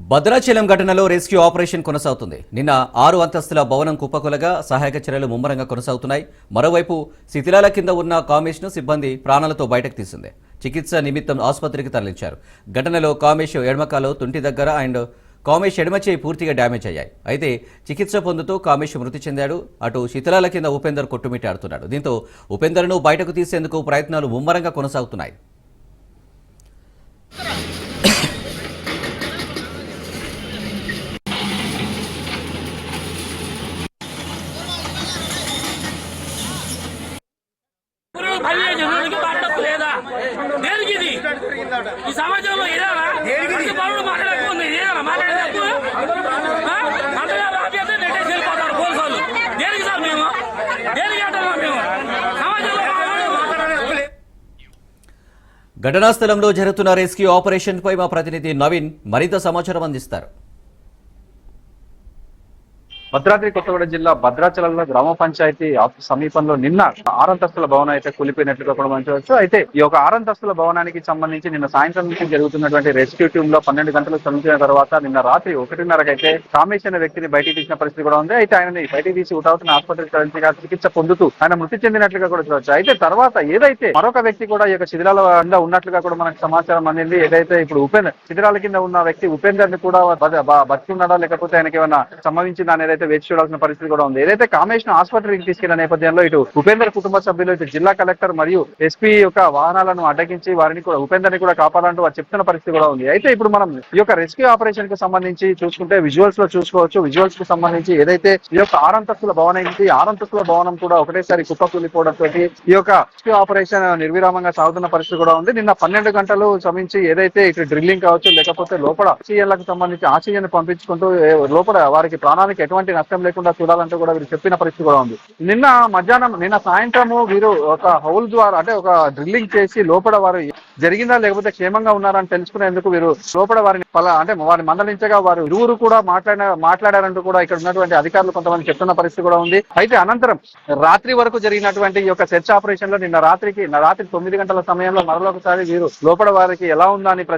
భద్రాచలం ఘటనలో rescue operation కొనసాగుతుంది. నిన్న 6 అంతస్తుల భవనం కుప్పకూలగా సహాయక చర్యలు ముమ్మరంగా కొనసాగుతున్నాయి. మరోవైపు శిథిలాల కింద ఉన్న కామేష్ను సిబ్బంది ప్రాణాలతో బయటకు తీసింది. చికిత్స నిమిత్తం ఆసుపత్రికి తరలించారు. ఘటనలో కామేష్ ఎడమకాలు తుంటి దగ్గర అండ్ కామేష్ ఎడమ చేయి పూర్తిగా డ్యామేజ్ అయ్యాయి. అయితే చికిత్స పొందుతూ కామేష్ మృతి చెందాడు. అటు శిథిలాల కింద ఉపేందర్ కొట్టుమిట్టాడుతున్నాడు. దీంతో ఉపేందర్ను బయటకు తీసేందుకు ప్రయత్నాలు ముమ్మరంగా కొనసాగుతున్నాయి. ఈ సమాజంలో ఘటనా స్థలంలో జరుగుతున్న రెస్క్యూ ఆపరేషన్ పై మా ప్రతినిధి నవీన్ మరింత సమాచారం అందిస్తారు. భద్రాద్రి కొత్తగూడెం జిల్లా భద్రాచలంలో గ్రామ పంచాయతీ ఆఫీస్ సమీపంలో నిన్న 6 అంతస్తుల భవనం అయితే కూలిపోయినట్లుగా కూడా మనం చూడవచ్చు. అయితే ఈ 6 అంతస్తుల భవనానికి సంబంధించి నిన్న సాయంత్రం నుంచి జరుగుతున్నటువంటి రెస్క్యూ టీమ్ లో 12 గంటలు శ్రమించిన తర్వాత నిన్న రాత్రి 1:30కి అయితే కామేష్ అనే వ్యక్తిని బయటికి తీసిన పరిస్థితి కూడా ఉంది. అయితే ఆయనని బయటికి తీసి ఉటావుతున్న ఆసుపత్రికి తరలించగా చికిత్స పొందుతూ ఆయన మృతి చెందినట్లుగా కూడా చూడవచ్చు. అయితే తర్వాత ఏదైతే మరొక వ్యక్తి కూడా ఈ యొక్క శిథిరాల కింద ఉన్నట్లుగా కూడా మనకు సమాచారం అందింది. ఏదైతే ఇప్పుడు శిథిరాల కింద ఉన్న వ్యక్తి ఉపేందర్ ని కూడా బతికి ఉన్నాడా లేకపోతే ఆయనకి ఏమైనా సంభవించిందా అనేది వేచి చూడాల్సిన పరిస్థితి కూడా ఉంది. ఏదైతే కామేష్ ను ఆసుపత్రికి తీసుకెళ్లిన నేపథ్యంలో ఇటు ఉపేందర్ కుటుంబ సభ్యులు ఇటు జిల్లా కలెక్టర్ మరియు ఎస్పీ యొక్క వాహనాలను అడ్డగించి వారిని కూడా ఉపేందర్ ని కూడా కాపాడాలంటూ వారు చెప్తున్న పరిస్థితి కూడా ఉంది. అయితే ఇప్పుడు మనం ఈ యొక్క రెస్క్యూ ఆపరేషన్ కి సంబంధించి చూసుకుంటే విజువల్స్ లో చూసుకోవచ్చు. విజువల్స్ కు సంబంధించి ఏదైతే ఈ యొక్క 6 అంతస్తుల భవనం 6 అంతస్తుల భవనం కూడా ఒకటేసారి కుప్పకూలిపోవడంతో ఈ యొక్క రెస్క్యూ ఆపరేషన్ నిర్విరామంగా సాగుతున్న పరిస్థితి కూడా ఉంది. నిన్న 12 గంటలు శ్రమించి ఏదైతే ఇటు డ్రిల్లింగ్ కావచ్చు లేకపోతే లోపల ఆక్సిజన్లకు సంబంధించి ఆక్సిజన్ పంపించుకుంటూ లోపల వారికి ప్రాణానికి ఎటువంటి నష్టం లేకుండా చూడాలంటూ కూడా వీరు చెప్పిన పరిస్థితి కూడా ఉంది. నిన్న సాయంత్రము వీరు ఒక హౌల్ ద్వారా అంటే ఒక డ్రిల్లింగ్ చేసి లోపల వారు జరిగిందా లేకపోతే క్షేమంగా ఉన్నారని తెలుసుకునేందుకు వీరు లోపల వారిని అంటే వారిని మందలించగా వారు ఇరువురు కూడా మాట్లాడారంటూ కూడా ఇక్కడ ఉన్నటువంటి అధికారులు కొంతమంది చెప్తున్న పరిస్థితి కూడా ఉంది. అయితే అనంతరం రాత్రి వరకు జరిగినటువంటి ఈ యొక్క సెర్చ్ ఆపరేషన్ లో నిన్న రాత్రి 9 గంటల సమయంలో మరొకసారి వీరు లోపల వారికి ఎలా ఉందా అని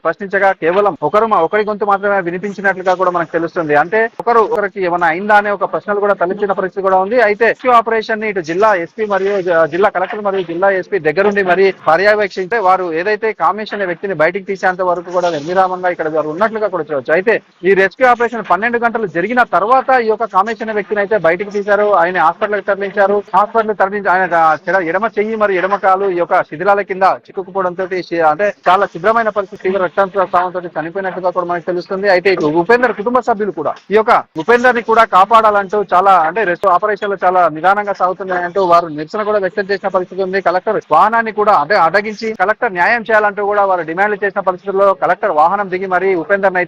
ప్రశ్నించగా కేవలం ఒకరి గొంతు మాత్రమే వినిపించినట్లుగా కూడా మనకు తెలుస్తుంది. అంటే ఒకరికి ఏమైనా అయిందా అనే ఒక ప్రశ్నలు కూడా తలెత్తిన పరిస్థితి కూడా ఉంది. అయితే రెస్క్యూ ఆపరేషన్ ని ఇటు జిల్లా ఎస్పీ మరియు జిల్లా కలెక్టర్ మరియు జిల్లా ఎస్పీ దగ్గరుండి మరి పర్యవేక్షించే వారు ఏదైతే కామేష్ అనే వ్యక్తిని బయటికి తీసేంత వరకు కూడా నిర్విరామంగా ఇక్కడ వారు ఉన్నట్లుగా కూడా చూడవచ్చు. అయితే ఈ రెస్క్యూ ఆపరేషన్ 12 గంటలు జరిగిన తర్వాత ఈ యొక్క కామేష్ అనే వ్యక్తిని అయితే బయటికి తీశారు. ఆయన హాస్పిటల్కి తరలించారు. తరలించి ఆయన ఎడమ చెయ్యి మరియు ఎడమ కాలు ఈ యొక్క శిథిలాల కింద చిక్కుకుపోవడంతో అంటే చాలా శుభ్రమైన పరిస్థితి తీవ్ర రక్తస్రావంతో చనిపోయినట్టుగా కూడా మనకు తెలుస్తుంది. అయితే ఉపేందర్ కుటుంబ సభ్యులు కూడా ఈ యొక్క ఉపేందర్ ని కూడా కాపాడాలంటూ చాలా అంటే రెస్క్యూ ఆపరేషన్లు చాలా నిదానంగా సాగుతున్నాయంటూ వారు నిరసన కూడా వ్యక్తం చేసిన పరిస్థితి ఉంది. కలెక్టర్ వాహనాన్ని కూడా అడ్డగించి కలెక్టర్ న్యాయం చేయాలంటూ కూడా వారు డిమాండ్లు చేసిన పరిస్థితుల్లో కలెక్టర్ వాహనం దిగి మరి ఉపేందర్ ని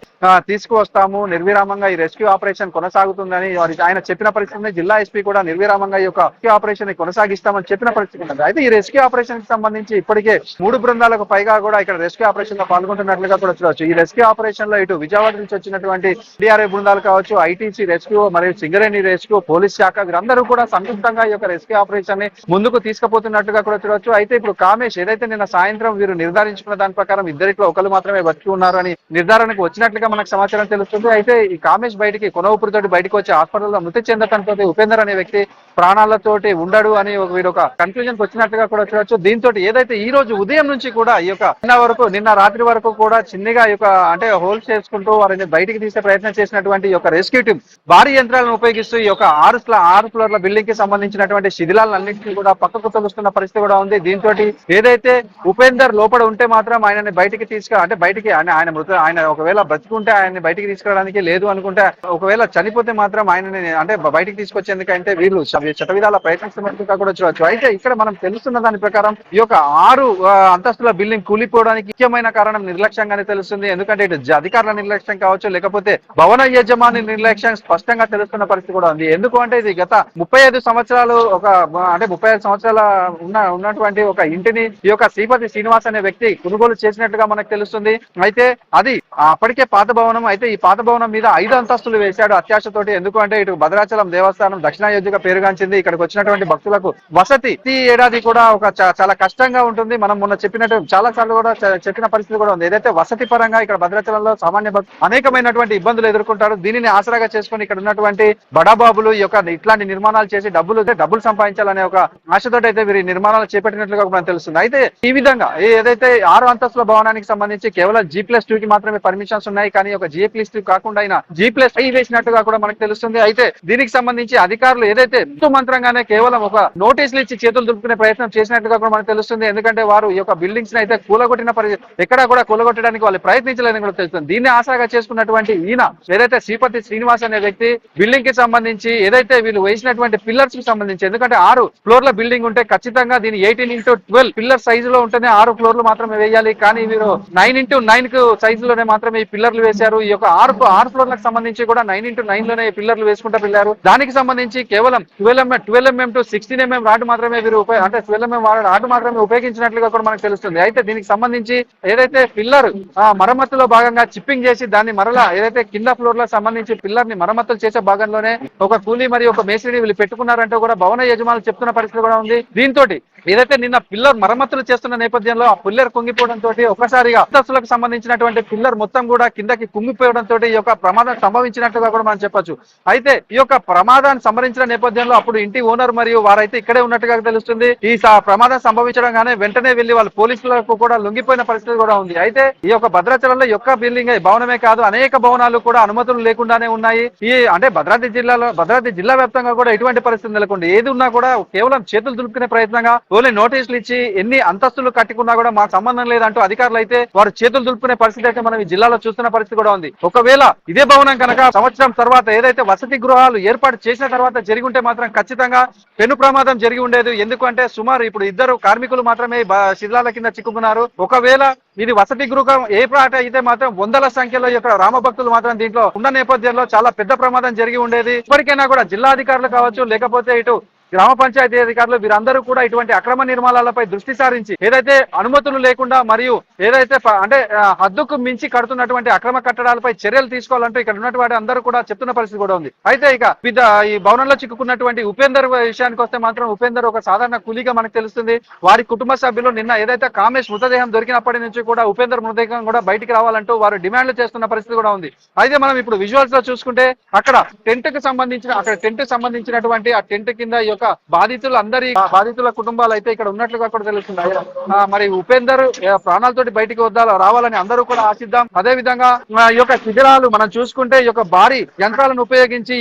తీసుకువస్తాము, నిర్విరామంగా ఈ రెస్క్యూ ఆపరేషన్ కొనసాగుతుందని ఆయన చెప్పిన పరిస్థితి. జిల్లా ఎస్పీ కూడా నిర్విరామంగా ఈ యొక్క రెస్క్యూ ఆపరేషన్ ని కొనసాగిస్తామని చెప్పిన పరిస్థితి ఉంది. అయితే ఈ రెస్క్యూ ఆపరేషన్ కి సంబంధించి ఇప్పటికే 3 బృందాలకు పైగా కూడా ఇక్కడ రెస్క్యూ ఆపరేషన్ లో పాల్గొంటున్నట్లుగా కూడా చూడవచ్చు. ఈ రెస్క్యూ ఆపరేషన్ లో ఇటు విజయవాడ నుంచి వచ్చినటువంటి డిఆర్ఏ బృందాలు కావచ్చు, ఐటీసీ రెస్క్యూ మరియు సింగరేణి రెస్క్యూ, పోలీస్ శాఖ వీరందరూ కూడా సంయుక్తంగా ఈ యొక్క రెస్క్యూ ఆపరేషన్ ని ముందుకు తీసుకుపోతున్నట్టుగా కూడా చూడవచ్చు. అయితే ఇప్పుడు కామేష్ ఏదైతే నిన్న సాయంత్రం వీరు నిర్ధారించుకున్న దాని ప్రకారం ఇద్దరిలో ఒకరు మాత్రమే బతికి ఉన్నారు అని నిర్ధారణకు వచ్చినట్లుగా మనకు సమాచారం తెలుస్తుంది. అయితే ఈ కామేష్ బయటికి కొనవూపురితోటి బయటకు వచ్చి హాస్పిటల్లో మృతి చెందడంతో ఉపేందర్ అనే వ్యక్తి ప్రాణాలతోటి ఉండడు అని వీరు ఒక కన్క్లూజన్ వచ్చినట్టుగా కూడా చూడవచ్చు. దీంతో ఏదైతే ఈ రోజు ఉదయం నుంచి కూడా ఈ యొక్క నిన్న రాత్రి వరకు కూడా చిన్నగా ఈ యొక్క అంటే హోల్స్ చేసుకుంటూ వారిని బయటికి తీసే ప్రయత్నం చేసినటువంటి ఈ యొక్క రెస్క్యూ టీమ్ భారీ యంత్రాలను ఉపయోగిస్తూ ఈ యొక్క 6 ఫ్లోర్ల బిల్డింగ్ కి సంబంధించినటువంటి శిథిలాలన్నింటినీ కూడా పక్కకు తొలుస్తున్న పరిస్థితి కూడా ఉంది. దీంతో ఏదైతే ఉపేందర్ లోపల ఉంటే మాత్రం ఆయనని బయటికి ఆయన ఒకవేళ బ్రతుకుంటే ఆయన్ని బయటికి తీసుకురావడానికి, లేదు అనుకుంటే ఒకవేళ చనిపోతే మాత్రం ఆయనని అంటే బయటికి తీసుకొచ్చేందుకంటే వీళ్ళు శతవిధాల ప్రయత్నిస్తున్నట్టుగా కూడా చూడవచ్చు. అయితే ఇక్కడ మనం తెలుస్తున్న దాని ప్రకారం ఈ యొక్క 6 అంతస్తుల బిల్డింగ్ కూలిపోవడానికి ముఖ్యమైన కారణం నిర్లక్ష్యంగానే తెలుస్తుంది. ఎందుకంటే ఇటు అధికారుల నిర్లక్ష్యం కావచ్చు, లేకపోతే భవన యజమాని నిర్లక్ష్యం స్పష్టంగా తెలుస్తున్న పరిస్థితి కూడా ఉంది. ఎందుకు అంటే ఇది గత 35 సంవత్సరాలు 35 సంవత్సరాల ఉన్నటువంటి ఒక ఇంటిని ఈ యొక్క శ్రీపతి శ్రీనివాస్ అనే వ్యక్తి కొనుగోలు చేసినట్లుగా మనకు తెలుస్తుంది. అయితే అది అప్పటికే పాత భవనం. అయితే ఈ పాత భవనం మీద 5 అంతస్తులు వేశాడు అత్యాశతోటి. ఎందుకంటే ఇటు భద్రాచలం దేవస్థానం దక్షిణాయోధ్యగా పేరుగాంచింది. ఇక్కడికి వచ్చినటువంటి భక్తులకు వసతి ఈ ఏడాది కూడా ఒక చాలా కష్టంగా ఉంటుంది. మనం మొన్న చెప్పినట్టు చాలా సార్లు కూడా చెప్పిన పరిస్థితి కూడా ఉంది. ఏదైతే వసతి పరంగా ఇక్కడ భద్రాచలంలో సామాన్య భక్తులు అనేకమైనటువంటి ఇబ్బందులు ఎదుర్కొంటారు. దీనిని ఆసరాగా చేసుకుని ఇక్కడ ఉన్నటువంటి బడాబాబులు ఈ యొక్క ఇట్లాంటి నిర్మాణాలు చేసి డబ్బులు సంపాదించాలనే ఒక ఆశతో అయితే వీరి నిర్మాణాలు చేపట్టినట్లుగా మనకు తెలుస్తుంది. అయితే ఈ విధంగా ఏదైతే 6 అంతస్తుల భవనానికి సంబంధించి కేవలం G+2 కి మాత్రమే పర్మిషన్స్ ఉన్నాయి. కానీ ఒక G+2 కాకుండా అయినా G+5 వేసినట్టుగా కూడా మనకు తెలుస్తుంది. అయితే దీనికి సంబంధించి అధికారులు ఏదైతే మంత్రంగానే కేవలం ఒక నోటీసులు ఇచ్చి చేతులు దులుపుకునే ప్రయత్నం చేసినట్టుగా కూడా మనకు తెలుస్తుంది. ఎందుకంటే వారు ఈ యొక్క బిల్డింగ్స్ ని అయితే కూలగొట్టిన ఎక్కడా కూడా కూలగొట్టడానికి వాళ్ళు ప్రయత్నించలేదని కూడా తెలుస్తుంది. దీన్ని ఆశగా చేసుకున్నటువంటి ఈయన ఏదైతే శ్రీపతి శ్రీనివాస్ అనే వ్యక్తి బిల్డింగ్ కి సంబంధించి ఏదైతే వీళ్ళు వేసినటువంటి పిల్లర్స్ కి సంబంధించి, ఎందుకంటే 6 ఫ్లోర్ల బిల్డింగ్ ఉంటే ఖచ్చితంగా దీని 18x12 పిల్లర్ సైజులో ఉంటేనే 6 ఫ్లోర్లు మాత్రమే వేయాలి. కానీ వీరు 9x9 సైజులోనే మాత్రమే ఈ పిల్లర్లు వేశారు. ఈ యొక్క 6 ఫ్లోర్లకు సంబంధించి కూడా 9x9 లోనే పిల్లర్లు వేసుకుంటూ వెళ్ళారు. దానికి సంబంధించి కేవలం 12 mm to 16 mm రాడ్ మాత్రమే వీరు అంటే 12 mm రాడ్ మాత్రమే ఉపయోగించినట్లుగా కూడా మనకు తెలుస్తుంది. అయితే దీనికి సంబంధించి ఏదైతే పిల్లర్ మరమ్మతులో భాగంగా చిప్పింగ్ చేసి దాన్ని మరలా ఏదైతే కింద ఫ్లోర్ లకు సంబంధించి పిల్లర్ ని మరమ్మతులు చేసే భాగంలోనే ఒక కూలీ మరియు ఒక మేస్త్రిని వీళ్ళు పెట్టుకున్నారంటూ కూడా భవన యజమానులు చెప్తున్న పరిస్థితి కూడా ఉంది. దీంతో ఏదైతే నిన్న పిల్లర్ మరమ్మతులు చేస్తున్న నేపథ్యంలో ఆ పిల్లర్ కుంగిపోవడంతో ఒకసారిగా అంతస్తులకు సంబంధించినటువంటి పిల్లర్ మొత్తం కూడా కిందకి కుంగిపోవడంతో ఈ యొక్క ప్రమాదం సంభవించినట్టుగా కూడా మనం చెప్పొచ్చు. అయితే ఈ యొక్క ప్రమాదాన్ని సంభవించిన నేపథ్యంలో అప్పుడు ఇంటి ఓనర్ మరియు వారైతే ఇక్కడే ఉన్నట్టుగా తెలుస్తుంది. ఈ ప్రమాదం సంభవించడంగానే వెంటనే వెళ్లి వాళ్ళు పోలీసులకు కూడా లొంగిపోయిన పరిస్థితి కూడా ఉంది. అయితే ఈ యొక్క భద్రాచలంలో యొక్క బిల్డింగ్ భవనమే కాదు, అనేక భవనాలు కూడా అనుమతులు లేకుండానే ఉన్నాయి. అంటే భద్రాద్రి జిల్లా వ్యాప్తంగా కూడా ఎటువంటి పరిస్థితి నెలకొంది. ఏది ఉన్నా కూడా కేవలం చేతులు దులుపుకునే ప్రయత్నంగా ఓన్లీ నోటీసులు ఇచ్చి ఎన్ని అంతస్తులు కట్టుకున్నా కూడా మాకు సంబంధం లేదంటూ అధికారులు అయితే వారు చేతులు దులుపుకునే పరిస్థితి అయితే మనం ఈ జిల్లాలో చూస్తున్న పరిస్థితి కూడా ఉంది. ఒకవేళ ఇదే భవనం కనుక సంవత్సరం తర్వాత ఏదైతే వసతి గృహాలు ఏర్పాటు చేసిన తర్వాత జరిగి ఉంటే మాత్రం ఖచ్చితంగా పెను ప్రమాదం జరిగి ఉండేది. ఎందుకంటే సుమారు ఇప్పుడు 2 కార్మికులు మాత్రమే శిథిలాల కింద చిక్కుకున్నారు. ఒకవేళ ఇది వసతి గృహం ఏ పాట అయితే మాత్రం వందల సంఖ్యలో యొక్క రామభక్తులు మాత్రం దీంట్లో ఉన్న నేపథ్యంలో చాలా పెద్ద ప్రమాదం జరిగి ఉండేది. ఇప్పటికైనా కూడా జిల్లా అధికారులు కావచ్చు, లేకపోతే ఇటు గ్రామ పంచాయతీ అధికారులు వీరందరూ కూడా ఇటువంటి అక్రమ నిర్మాణాలపై దృష్టి సారించి ఏదైతే అనుమతులు లేకుండా మరియు ఏదైతే అంటే హద్దుకు మించి కడుతున్నటువంటి అక్రమ కట్టడాలపై చర్యలు తీసుకోవాలంటూ ఇక్కడ ఉన్నటువంటి అందరూ కూడా చెప్తున్న పరిస్థితి కూడా ఉంది. అయితే ఇక ఈ భవనంలో చిక్కుకున్నటువంటి ఉపేందర్ విషయానికి వస్తే మాత్రం ఉపేందర్ ఒక సాధారణ కూలీగా మనకు తెలుస్తుంది. వారి కుటుంబ సభ్యులు నిన్న ఏదైతే కామేష్ మృతదేహం దొరికినప్పటి నుంచి కూడా ఉపేందర్ మృతదేహం కూడా బయటికి రావాలంటూ వారు డిమాండ్లు చేస్తున్న పరిస్థితి కూడా ఉంది. అయితే మనం ఇప్పుడు విజువల్స్ లో చూసుకుంటే అక్కడ టెంట్ కి సంబంధించినటువంటి ఆ టెంట్ కింద బాధితుల కుటుంబాలు అయితే ఇక్కడ ఉన్నట్లుగా కూడా తెలుస్తుంది. మరి ఉపేందర్ ప్రాణాలతోటి బయటికి రావాలని అందరూ కూడా ఆశిద్దాం. అదే విధంగా ఈ యొక్క శిథిలాలు మనం చూసుకుంటే ఈ యొక్క భారీ యంత్రాలను ఉపయోగించి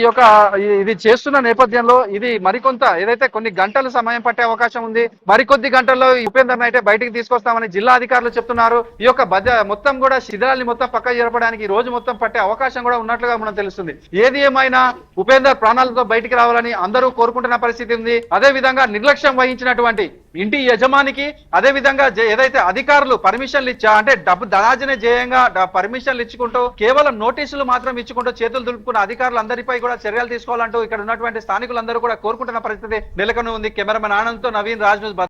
ఇది చేస్తున్న నేపథ్యంలో ఇది మరికొంత ఏదైతే కొన్ని గంటలు సమయం పట్టే అవకాశం ఉంది. మరికొద్ది గంటల్లో ఈ ఉపేందర్ అయితే బయటికి తీసుకొస్తామని జిల్లా అధికారులు చెప్తున్నారు. ఈ యొక్క మొత్తం కూడా శిథిలాన్ని మొత్తం పక్క జరపడానికి ఈ రోజు మొత్తం పట్టే అవకాశం కూడా ఉన్నట్లుగా మనం తెలుస్తుంది. ఏది ఏమైనా ఉపేందర్ ప్రాణాలతో బయటికి రావాలని అందరూ కోరుకుంటున్న పరిస్థితి ఉంది. అదే విధంగా నిర్లక్ష్యం వహించినటువంటి ఇంటి యజమానికి అదే విధంగా ఏదైతే అధికారులు పర్మిషన్లు అంటే డబ్బు ధనార్జన జేయంగా పర్మిషన్లు ఇచ్చుకుంటూ కేవలం నోటీసులు మాత్రం ఇచ్చుకుంటూ చేతులు దులుపుకున్న అధికారులందరిపై కూడా చర్యలు తీసుకోవాలంటూ ఇక్కడ ఉన్నటువంటి స్థానికులందరూ కూడా కోరుకుంటున్న పరిస్థితి నెలకొని ఉంది. కెమెరామెన్ ఆనంద్తో నవీన్, రాజ్ న్యూస్.